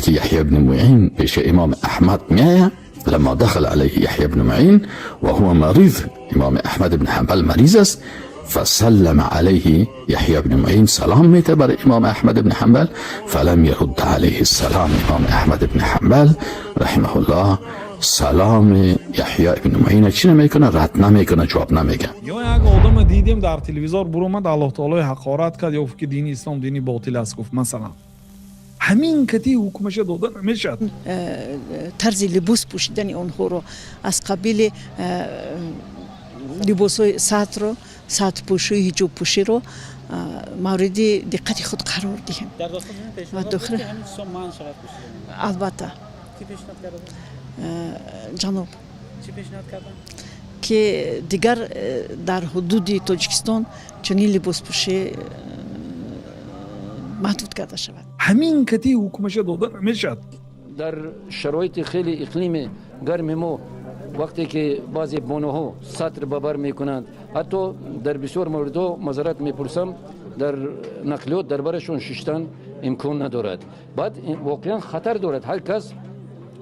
که یحیی بن معین پیش امام احمد میآید. لما دخل علیه یحیی بن معین و هو مريض، امام احمد بن حنبل مریض است، فسلم علیه یحیی بن معین، سلام میته بر امام احمد بن حنبل، فلم يرد علیه السلام. امام احمد بن حنبل رحمه الله سلام یحیی بن معین چی نمیکنه؟ رد نمیکنه، جواب نمیگه. یا یک آدم دیدیم در تلویزیون برومد الله تعالی حقارت کرد یا که دین اسلام دینی باطل است گفت مثلا همین کتی حکمش داده نمیشد. طرز لباس پوشیدن اونها رو از قبیل لباسای سطر رو، سطر پوشی، حجاب پوشی رو مورد دقت خود قرار دهیم. در داخل پیشنهاد بود که همین سامان شرط بشه. البته کی پیشنهاد کرده؟ جناب چی پیشنهاد کردن؟ که دیگر در حدود تاجیکستان چنین لباس پوشی محدود کرده شود. همین کتی حکمش داده نمیشد. در شرایط خیلی اقلیم گرم ما وقتی که بعضی بانوها سطر ببر میکنند، حتی در بسیار موردها معذرت میپرسم در نقلیات دربارشون ششتن امکان ندارد. بعد واقعا خطر دارد. هر کس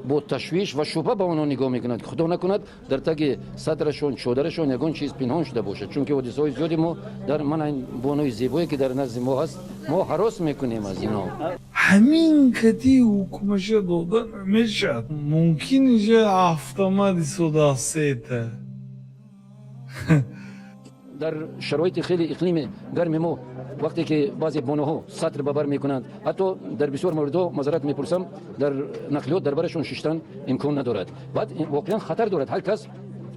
با تشویش و شبهه به آنها نگاه میکند که خدا نکند در تگ صدرشون چادرشون یگان چیز پنهان شده باشد، چون که حادثه‌های زیادی ما در من این بانوی زیبایی که در نزد ما هست ما هراس میکنیم از اینا. همین کتی حکمش داده نمیشد. ممکن که هفتمد صدا سیته در شرایط خیلی اقلیم گرم ما وقتی که بعضی بانوها سطر ببر میکنند، حتی در بسیار موردها معذرت میپرسم در نقلیات دربارشون ششتن امکان ندارد. بعد واقعا خطر دارد. هر کس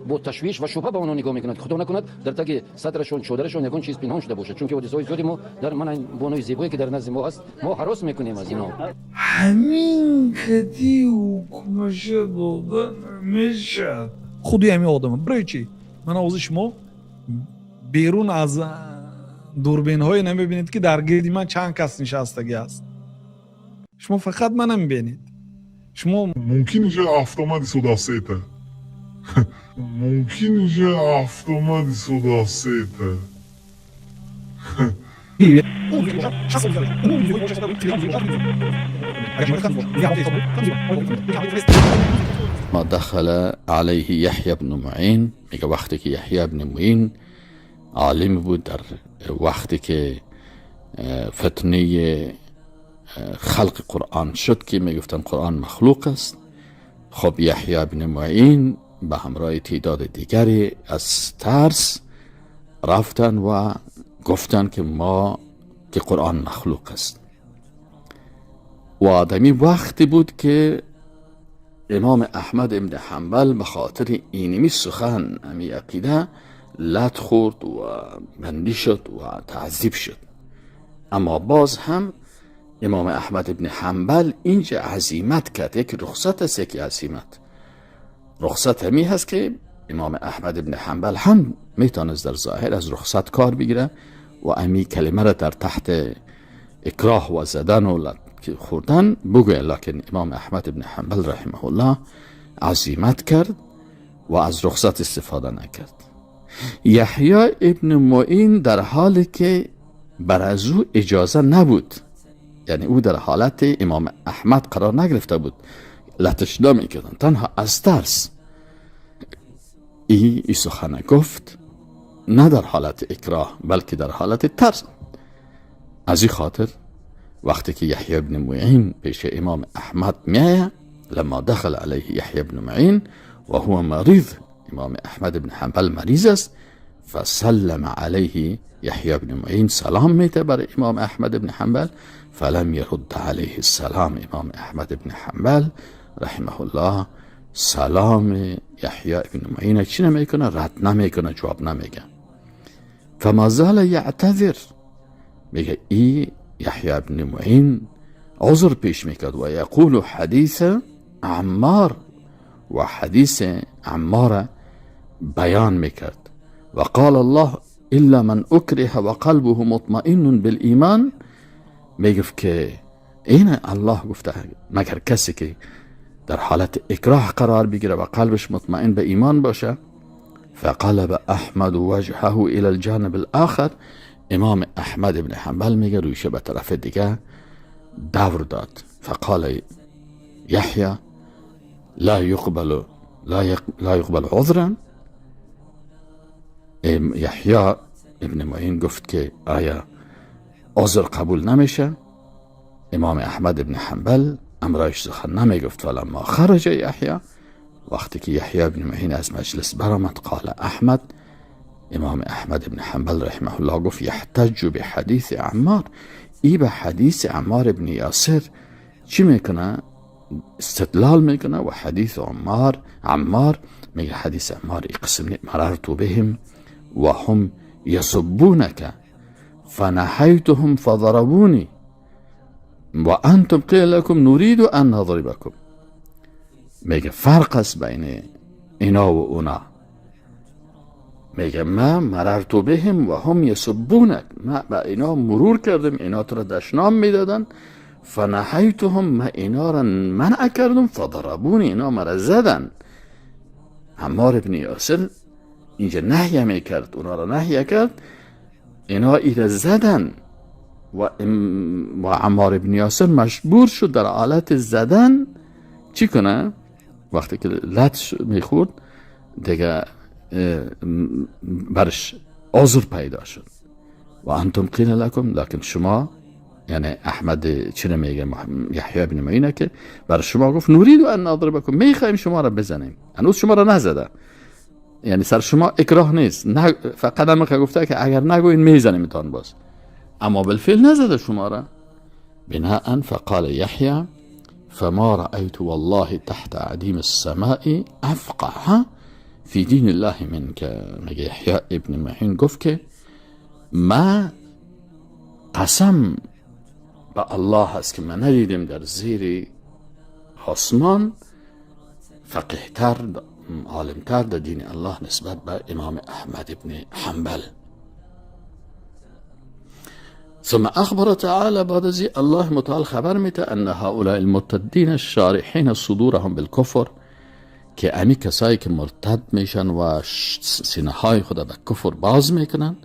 با تشویش و شبهه به آنها نگاه میکند که خدا نکند در تگ صدرشون چادرشون یگان چیز پنهان شده باشد، چون که حادثه‌های زیادی ما در من این بانوی زیبایی که در نزد ما هست ما هراس میکنیم از اینا. همین کتی حکمش داده نمیشد. خودی همین آدمه برای چی؟ من آوز شما بیرون از دوربین های نمیبینید که در گردی من چند کس نشستگی است. شما فقط من نمیبینید. شما ممکنه که هفتمد صدا سیته ممکنه که هفتمد صدا سیته ما دخل علیه یحیی بن معین، میگه وقتی که یحیی بن معین عالم بود در وقتی که فتنه خلق قرآن شد که میگفتن قرآن مخلوق است. خب یحیی بن معین به همراه تعداد دیگری از ترس رفتن و گفتن که ما که قرآن مخلوق است. و آدمی وقتی بود که امام احمد ابن حنبل به خاطر اینمی سخن امی عقیده لط خورد و بندی شد و تعذیب شد. اما باز هم امام احمد ابن حنبل اینجا عزیمت کرد. یک رخصت است، یک عزیمت. رخصت همی هست که امام احمد ابن حنبل هم میتونست در ظاهر از رخصت کار بگیره و امی کلمه را در تحت اکراه و زدن و لط خوردن بگوید، لکن امام احمد ابن حنبل رحمه الله عزیمت کرد و از رخصت استفاده نکرد. یحیی ابن معین در حالی که بر از او اجازه نبود، یعنی او در حالت امام احمد قرار نگرفته بود، لطش نمیکردن، تنها از ترس ای سخن گفت، نه در حالت اکراه بلکه در حالت ترس. از این خاطر وقتی که یحیی ابن معین پیش امام احمد میآید، لما دخل علیه یحیی ابن معین و هو مريض، امام احمد ابن حنبل مریض است، فسلم علیه یحیی ابن معین، سلام میته بر امام احمد ابن حنبل، فلم يرد علیه السلام. امام احمد ابن حنبل رحمه الله سلام یحیی ابن معین چی نمیکنه؟ رد نمیکنه، جواب نمیگه. فما زال یعتذر، میگه ای یحیی ابن معین عذر پیش میکرد و یقول حدیث عمار، و حدیث عمار بیان میکرد. و قال الله الا من اکره و قلبه مطمئن بالایمان، میگفت که این الله گفته مگر کسی که در حالت اکراه قرار بگیره و قلبش مطمئن به ایمان باشه. فقلب احمد وجهه الى الجانب الاخر، امام احمد ابن حنبل میگه رویشه به طرف دیگه دور داد. فقال یحیی لا یقبل عذرا. یحیی ابن معین گفت که آیا عذر قبول نمیشه؟ امام احمد ابن حنبل امرایش سخن نمیگفت. فلما خرج یحیی، وقتی که یحیی ابن معین از مجلس برآمد، قال احمد، امام احمد ابن حنبل رحمه الله گفت یحتج به حدیث عمار، ای به حدیث عمار ابن یاسر چی میکنه؟ استدلال میکنه. و حدیث عمار میگه حدیث عمار ای قسم نیست. مررت بهم و هم یسبونک فنحیتهم فضربونی و انتم قیل لکم نرید ان نضربکم. میگه فرق است بین اینا و اونا. میگه ما مررت بهم و هم یسبونک، ما با اینا مرور کردم، اینا تو را دشنام میدادن. فنحیتهم، ما اینا را منع کردم. فضربونی، اینا مرا زدن. عمار ابن یاسر اینجا نهیه میکرد، اونا را نهیه کرد، اینا ایره زدن. و عمار ابن یاسر مجبور شد در حالت زدن چی کنه؟ وقتی که لط میخورد دیگه برش عذر پیدا شد. و انتم قیل لکم، لکن شما، یعنی احمد چی میگه؟ یحیی بن معین که برای شما گفت نرید ان نضربکم، میخوایم شما را بزنیم. هنوز شما را نزده، یعنی سر شما اکراه نیست، فقط هم گفته که اگر نگوین میزنیم تان باز، اما بالفعل نزده شما را. بناء فقال یحیی فما رأيت والله تحت عدیم السماء افقه فی دین الله منک. میگه یحیی ابن معین گفت که ما قسم به الله هست که من ندیدم در زیر آسمان فقیه‌تر، عالمتر در دین الله نسبت به امام احمد ابن حنبل. ثم اخبر تعالى بعد ذی، الله متعال خبر میده ان هؤلاء المرتدین الشارحین صدورهم بالکفر، که امی کسایی که مرتد میشن و سینه های خود به کفر باز میکنن،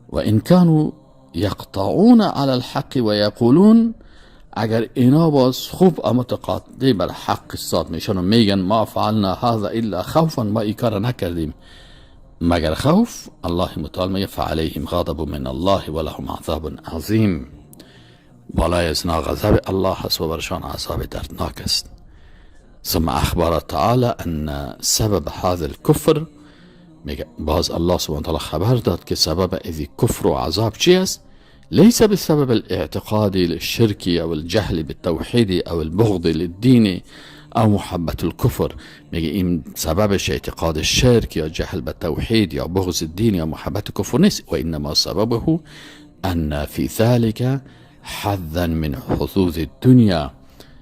و ان كانوا یقطعون على الحق و یقولون، اگر اینا باز خوب متقاطع بر حق صاد میشن و میگن ما فعلنا هذا الا خوفا، ما این کار نکردیم مگر خوف. الله متعال میگه فعليهم غضب من الله ولهم عذاب عظیم، بالای از غضب الله هست و برشان عذاب دردناک است. ثم اخبر تعالی ان سبب هذا الكفر، میگه باز الله سبحانه وتعالی خبر داد که سبب از کفر و عذاب چی است؟ ليس بسبب الاعتقاد للشرك او الجهل بالتوحید او البغض للدين او محبت الكفر. میگه این سببش اعتقاد شرک یا جهل به توحید یا بغض الدین یا محبت کفر نیست، و انما سببه ان فی ذلك حظا من حظوظ الدنیا،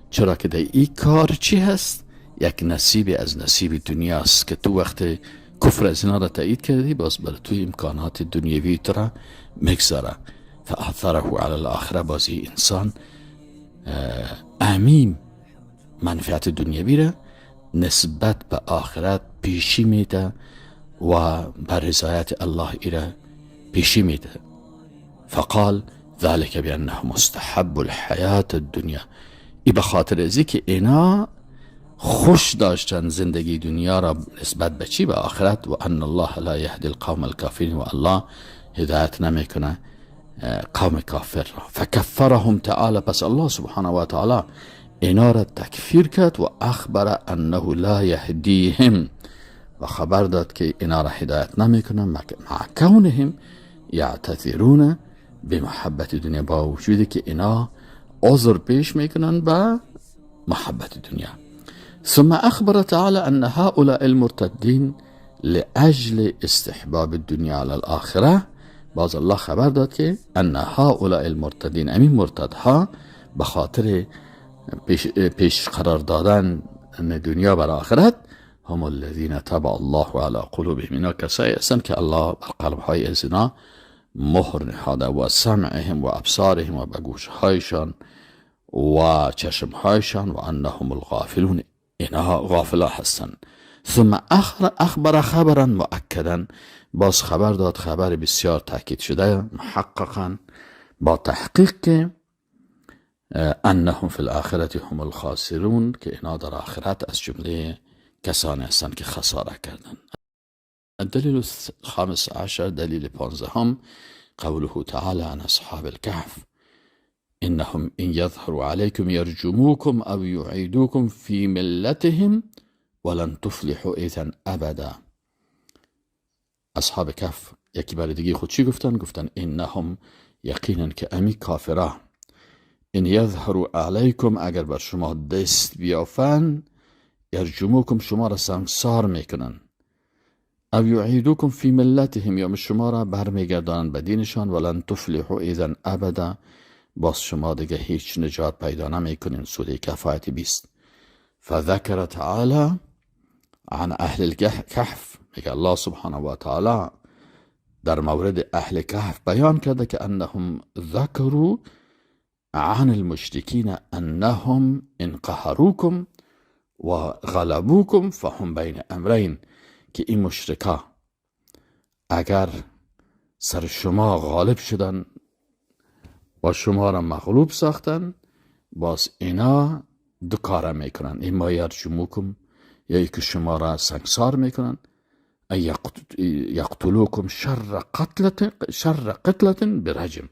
چرا که در این کار چی هست؟ یک نصیب از نصیب دنیاست که تو وقت کفر از اینا را تایید کردی، باز بر توی امکانات دنیوی تو را میگذاره. فاثره علی الاخره، بازی انسان امیم منفعت دنیوی را نسبت به آخرت پیشی میده و بر رضایت الله ایره پیشی میده. فقال ذلك بانه مستحب الحیات الدنیا، ای به خاطر ازی که اینا خوش داشتن زندگی دنیا را نسبت به چی؟ به آخرت. و ان الله لا یهدی القوم الکافرین، و الله هدایت نمیکنه قوم کافر را. فکفرهم تعالی، پس الله سبحانه و تعالی اینا را تکفیر کرد. و اخبر انه لا یهدیهم، و خبر داد که اینا را هدایت نمیکنه مع کونهم یعتذرون به محبت دنیا، با وجودی که اینا عذر پیش میکنن به محبت دنیا. ثم اخبر تعالی ان هؤلاء المرتدین لاجل استحباب الدنیا على الاخره، باز الله خبر داد که ان هؤلاء المرتدین، امین مرتدها به خاطر پیش قرار دادن دنیا بر آخرت، هم الذین طبع الله على قلوبهم، اینا کسایی هستند که الله بر قلبهای از اینا مهر نهاده، و سمعهم و ابصارهم، و به گوشهایشان و چشمهایشان، و انهم الغافلون، اینا غافلا هستند. ثم اخبر خبرا مؤکدا، باز خبر داد خبر بسیار تاکید شده محققا با تحقیق که انهم فی الآخرة هم الخاسرون، که اینا در آخرت از جمله کسانی هستند که خساره کردن. الدلیل الخامس عشر، دلیل 15، قوله تعالی عن اصحاب الكهف انهم ان يظهروا عليكم يرجموكم او يعيدوكم في ملتهم ولن تفلحوا اذا ابدا. اصحاب کهف یکی بار دیگه خود چی گفتن؟ گفتن انهم، یقینا که امی کافرا، ان یظهروا علیکم، اگر بر شما دست بیافن، یرجموکم، شما را سنگسار میکنن، او یعیدوکم فی ملتهم، یا شما را برمیگردانند به دینشان، ولن تفلحوا اذا ابدا، باز شما دیگه هیچ نجات پیدا نمیکنین. سوره کهف آیت 20. فذکر تعالی عن اهل الكهف، میگه الله سبحانه و تعالی در مورد اهل کهف بیان کرده که انهم ذکروا عن المشرکین انهم ان قهروکم و غلبوکم فهم بین امرین، که این مشرکا اگر سر شما غالب شدن و شما را مغلوب ساختن، باز اینا دو کاره میکنن، اما یرجموکم، یا که شما را سنگسار میکنن، یقتلوکم شر قتلت برجم،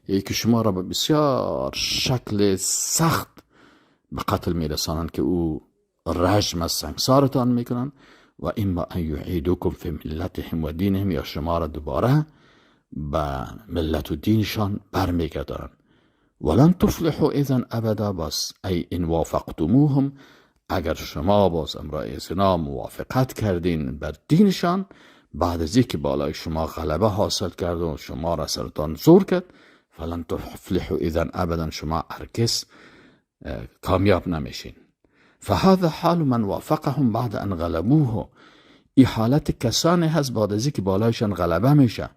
یا که شما را به بسیار شکل سخت به قتل میرسانن که او رجم از سنگسارتان میکنن، و اما ان یعیدوکم فی ملتهم و دینهم، یا شما را دوباره به ملت و دینشان برمیگردارن. ولن تفلحوا اذا ابدا، بس ای ان وافقتموهم، اگر شما باز امرای زنا موافقت کردین بر دینشان، بعد از اینکه بالای شما غلبه حاصل کرد و شما را سرتان زور کرد، فلن تفلحوا اذا ابدا، شما هرگز کامیاب نمیشین. فهذا حال من وافقهم بعد ان غلبوه، این حالت کسانی هست بعد از اینکه بالایشان غلبه میشه